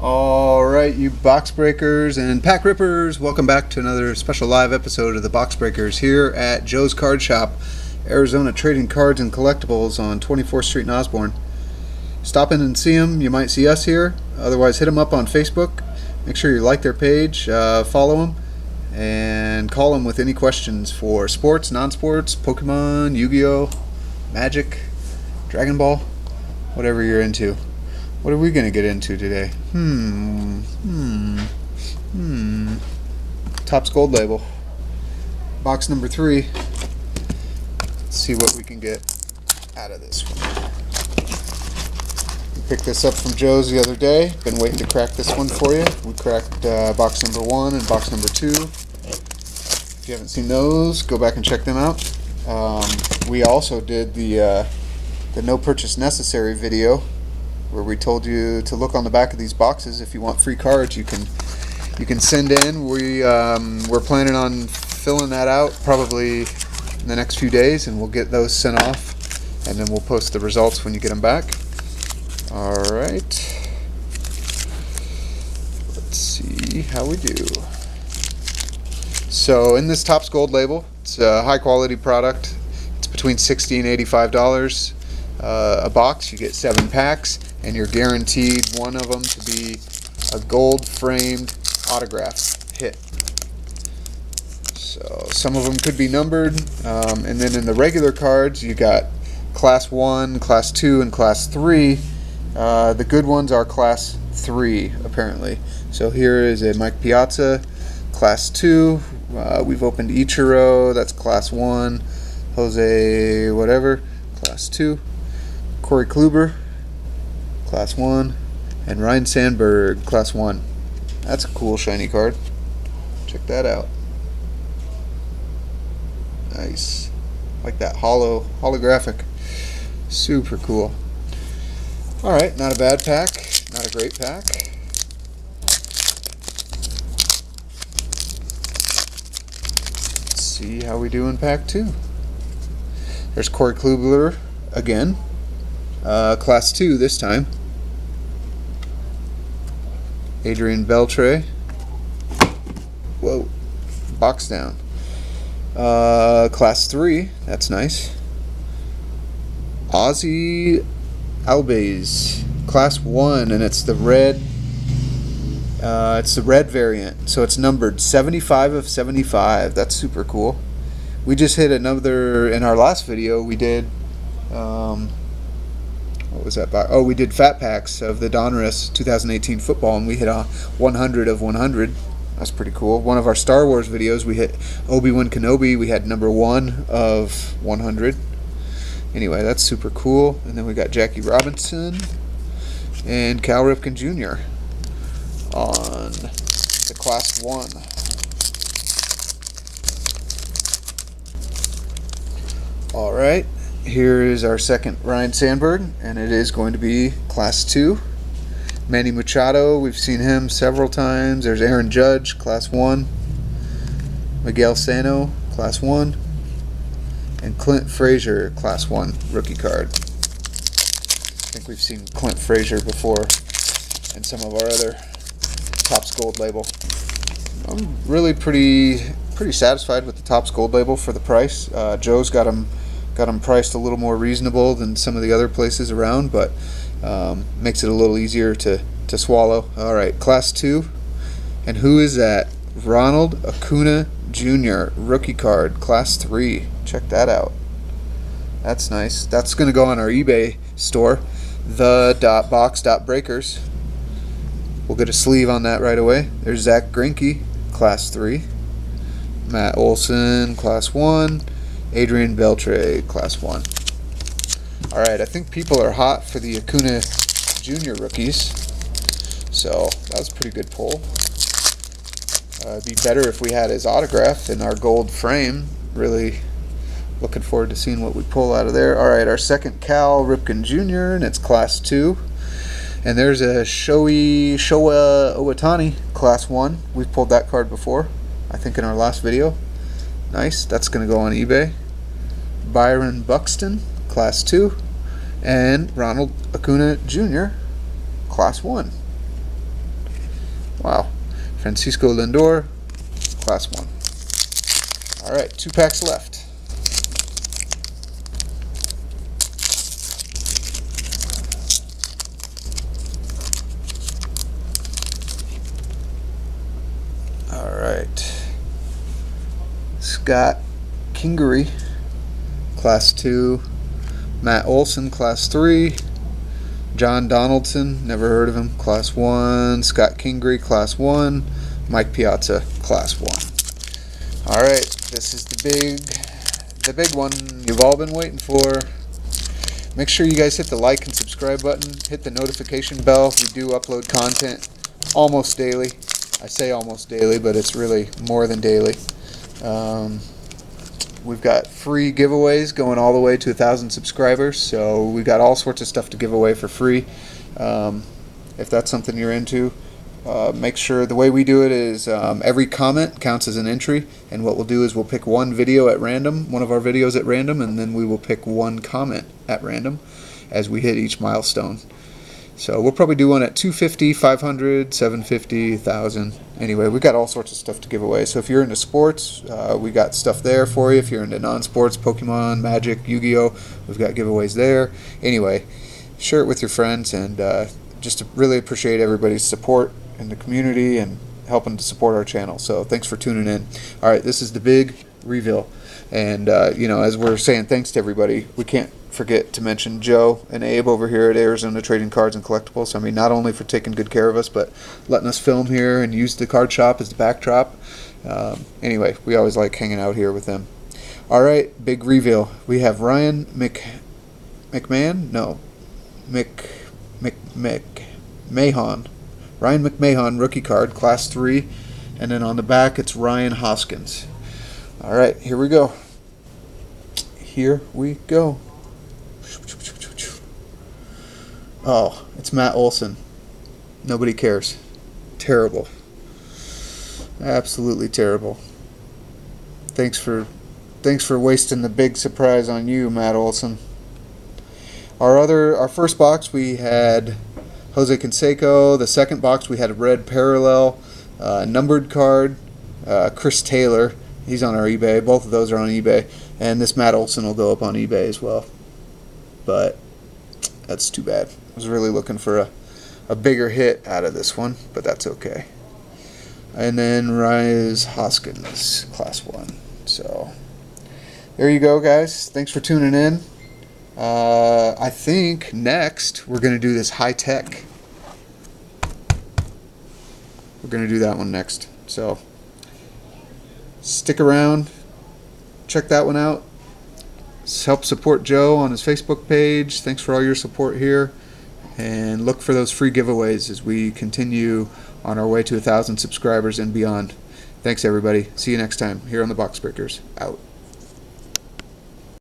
Alright, you box breakers and pack rippers, welcome back to another special live episode of the Box Breakers here at Joe's Card Shop, Arizona Trading Cards and Collectibles on 24th Street in Osborne. Stop in and see them. You might see us here. Otherwise, hit them up on Facebook. Make sure you like their page, follow them, and call them with any questions for sports, non-sports, Pokemon, Yu-Gi-Oh, Magic, Dragon Ball, whatever you're into. What are we going to get into today? Topps Gold Label. Box number 3. Let's see what we can get out of this one. We picked this up from Joe's the other day. Been waiting to crack this one for you. We cracked box number 1 and box number 2. If you haven't seen those, go back and check them out. We also did the No Purchase Necessary video, where we told you to look on the back of these boxes. If you want free cards, you can send in. We're planning on filling that out probably in the next few days, and we'll get those sent off, and then we'll post the results when you get them back. All right, let's see how we do. So in this Topps Gold Label, it's a high quality product. It's between $60 and $85 a box. You get 7 packs, and you're guaranteed one of them to be a gold framed autograph hit. So some of them could be numbered, and then in the regular cards you got class 1, class 2, and class 3. The good ones are class 3 apparently. So here is a Mike Piazza, class 2. We've opened Ichiro, that's class 1. Jose whatever, class 2. Corey Kluber, class 1, and Ryan Sandberg, class 1. That's a cool shiny card. Check that out. Nice. Like that holographic. Super cool. Alright, not a bad pack. Not a great pack. Let's see how we do in pack 2. There's Corey Kluber again. Class 2 this time. Adrian Beltre. Whoa. Box down. Class 3. That's nice. Ozzy Albies. Class 1, and it's the red. It's the red variant, so it's numbered 75 of 75. That's super cool. We just hit another in our last video. We did. What was that box? Oh, we did fat packs of the Donruss 2018 football, and we hit a 100 of 100. That's pretty cool. One of our Star Wars videos, we hit Obi-Wan Kenobi. We had number 1 of 100. Anyway, that's super cool. And then we got Jackie Robinson and Cal Ripken Jr. on the class 1. All right. Here is our second Ryan Sandberg, and it is going to be class 2. Manny Machado, we've seen him several times. There's Aaron Judge, class 1. Miguel Sano, class 1. And Clint Frazier, class 1 rookie card. I think we've seen Clint Frazier before in some of our other Topps Gold Label. I'm really pretty satisfied with the Topps Gold Label for the price. Joe's got them priced a little more reasonable than some of the other places around, but makes it a little easier to swallow. All right, class 2. And who is that? Ronald Acuna Jr. rookie card, class 3. Check that out. That's nice. That's going to go on our eBay store, the.box.breakers. We'll get a sleeve on that right away. There's Zach Greinke, class 3. Matt Olson, class 1. Adrian Beltre, class 1. Alright, I think people are hot for the Acuna Jr. rookies, so that was a pretty good pull. It'd be better if we had his autograph in our gold frame. Really looking forward to seeing what we pull out of there. Alright, our second Cal Ripken Jr., and it's class 2. And there's a Shohei Ohtani, class 1. We've pulled that card before, I think in our last video. Nice, that's going to go on eBay. Byron Buxton, class 2. And Ronald Acuna Jr., class 1. Wow. Francisco Lindor, Class 1. Alright, 2 packs left. Alright. Scott Kingery, Class 2. Matt Olson, Class 3. John Donaldson, never heard of him, Class 1. Scott Kingery, Class 1. Mike Piazza, Class 1. Alright, this is the big one you've all been waiting for. Make sure you guys hit the like and subscribe button. Hit the notification bell. We do upload content almost daily. I say almost daily, but it's really more than daily. We've got free giveaways going all the way to 1,000 subscribers, so we've got all sorts of stuff to give away for free. If that's something you're into, make sure the way we do it is every comment counts as an entry, and what we'll do is we'll pick one video at random, one of our videos at random, and then we will pick one comment at random as we hit each milestone. So we'll probably do one at 250, 500, 750, 1,000. Anyway, we've got all sorts of stuff to give away. So if you're into sports, we got stuff there for you. If you're into non-sports, Pokemon, Magic, Yu-Gi-Oh, we've got giveaways there. Anyway, share it with your friends, and just to really appreciate everybody's support in the community and helping to support our channel. So thanks for tuning in. All right, this is the big reveal. And, as we're saying thanks to everybody, we can't forget to mention Joe and Abe over here at Arizona Trading Cards and Collectibles. I mean, not only for taking good care of us, but letting us film here and use the card shop as the backdrop. Anyway, we always like hanging out here with them. All right, big reveal. We have Ryan McMahon? No. Mahon. Ryan McMahon, rookie card, Class 3. And then on the back, it's Ryan Hoskins. All right, here we go. Here we go. Oh, it's Matt Olson. Nobody cares. Terrible. Absolutely terrible. Thanks for wasting the big surprise on you, Matt Olson. Our first box we had Jose Canseco. The second box we had a red parallel, numbered card, Chris Taylor. He's on our eBay. Both of those are on eBay. And this Matt Olson will go up on eBay as well. But that's too bad. I was really looking for a bigger hit out of this one, but that's okay. And then Ryan Hoskins, Class 1. So there you go, guys. Thanks for tuning in. I think next we're going to do this high tech. We're going to do that one next. So stick around. Check that one out. Help support Joe on his Facebook page. Thanks for all your support here. And look for those free giveaways as we continue on our way to 1,000 subscribers and beyond. Thanks, everybody. See you next time here on the Box Breakers. Out.